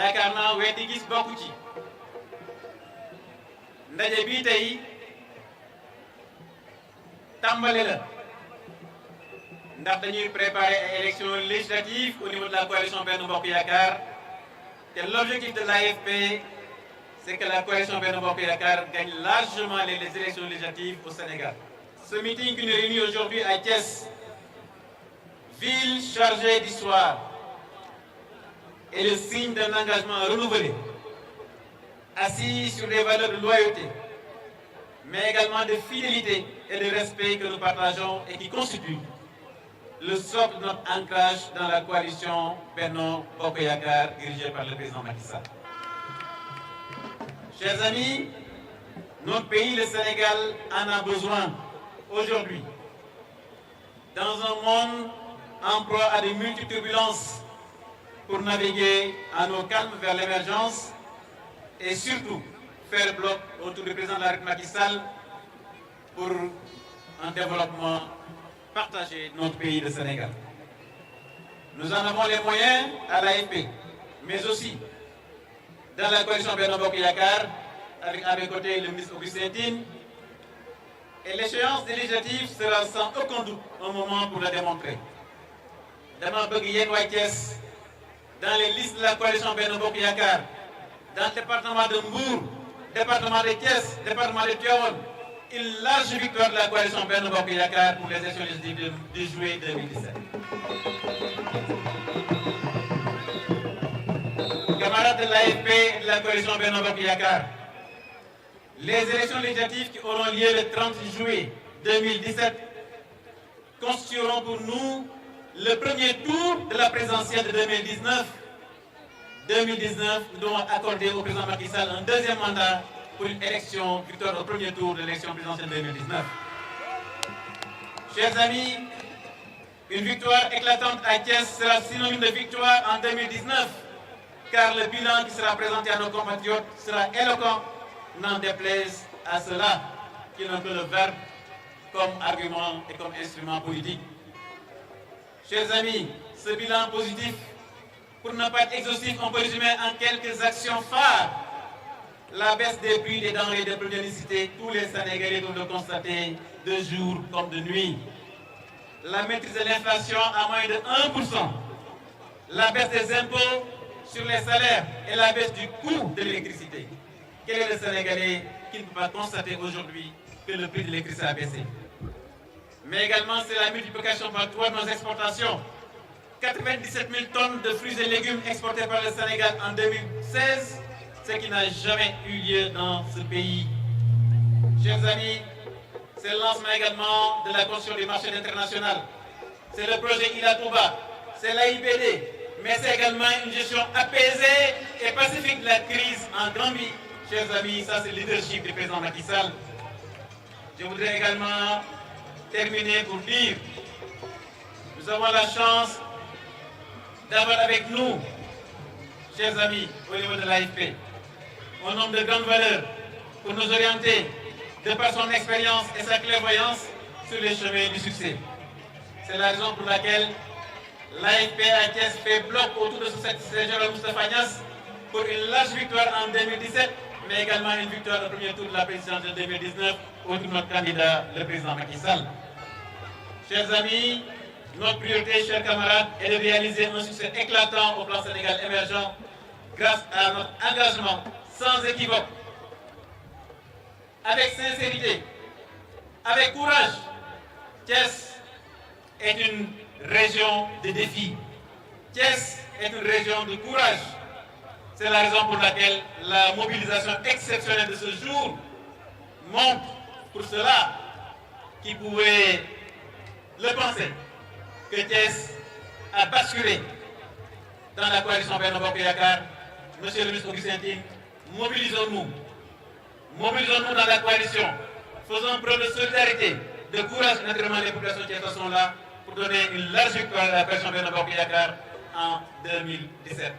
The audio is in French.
yaakaar naa weddi gis bokku ci ndaje bii tey tàmbali la ndax dañuy préparer ay élections législatives au niveau de la coalition Benno Bokk Yaakaar te l'objectif de l'AFP c'est que la coalition Benno Bokk Yaakaar gagne largement les élections législatives au Sénégal. Ce meeting qui nous réunit aujourd'hui à Thiès, ville chargée d'histoire, est le signe d'un engagement renouvelé, assis sur des valeurs de loyauté, mais également de fidélité et de respect que nous partageons et qui constituent le socle de notre ancrage dans la coalition Benno Bokk Yaakaar dirigée par le président Macky Sall. Chers amis, notre pays, le Sénégal, en a besoin aujourd'hui. Dans un monde en proie à de multiples turbulences, pour naviguer en eau calme vers l'émergence et surtout faire bloc autour du président de la République Macky Sall pour un développement partagé de notre pays, le Sénégal. Nous en avons les moyens à l'AFP, mais aussi dans la coalition Benno Bokk Yaakaar, avec à mes côtés le ministre Augustin Tine. Et l'échéance des législatives sera sans aucun doute un moment pour le démontrer. Dama bëgg yéen waa Thiès, dans les listes de la coalition Benno Bokk Yaakaar, dans le département de Mbour, département de Thiès, département de Tivaouane, une large victoire de la coalition Benno Bokk Yaakaar pour les élections législatives de juillet 2017. Camarades de l'AFP et de la coalition Benno Bokk Yaakaar, les élections législatives qui auront lieu le 30 juillet 2017 constitueront pour nous le premier tour de la présidentielle de 2019. 2019, nous devons accorder au président Macky Sall un deuxième mandat pour une élection, victoire au premier tour de l'élection présidentielle 2019. Chers amis, une victoire éclatante à Thiès sera synonyme de victoire en 2019, car le bilan qui sera présenté à nos compatriotes sera éloquent, n'en déplaise à ceux-là qui n'ont que le verbe comme argument et comme instrument politique. Chers amis, ce bilan positif, pour ne pas être exhaustif, on peut résumer en quelques actions phares. La baisse des prix des denrées de première nécessité, tous les Sénégalais doivent le constater de jour comme de nuit. La maîtrise de l'inflation à moins de 1%. La baisse des impôts sur les salaires et la baisse du coût de l'électricité. Quel est le Sénégalais qui ne peut pas constater aujourd'hui que le prix de l'électricité a baissé? Mais également, c'est la multiplication par 3 de nos exportations. 97 000 tonnes de fruits et légumes exportés par le Sénégal en 2016, ce qui n'a jamais eu lieu dans ce pays. Chers amis, c'est le lancement également de la construction du marché international. C'est le projet Ila Touba, c'est l'AIBD, mais c'est également une gestion apaisée et pacifique de la crise en Gambie. Chers amis, ça c'est le leadership du président Macky Sall. Je voudrais également terminer pour dire, nous avons la chance d'avoir avec nous, chers amis, au niveau de l'AFP, un homme de grande valeur pour nous orienter de par son expérience et sa clairvoyance sur les chemins du succès. C'est la raison pour laquelle l'AFP à Thiès fait bloc autour de ce général Moustapha Niasse pour une large victoire en 2017, mais également une victoire au premier tour de la présidence de 2019 autour de notre candidat, le président Macky Sall. Chers amis, notre priorité, chers camarades, est de réaliser un succès éclatant au plan Sénégal émergent grâce à notre engagement sans équivoque, avec sincérité, avec courage. Thiès est une région de défis. Thiès est une région de courage. C'est la raison pour laquelle la mobilisation exceptionnelle de ce jour montre pour cela qui pouvaient le penser que Thiès a basculé dans la coalition Benno Bokk Yaakaar. Monsieur le ministre Augustin Tine, mobilisons-nous. Mobilisons-nous dans la coalition. Faisons preuve de solidarité, de courage, naturellement les populations thiessoises sont là pour donner une large victoire à la coalition Benno Bokk Yaakaar en 2017.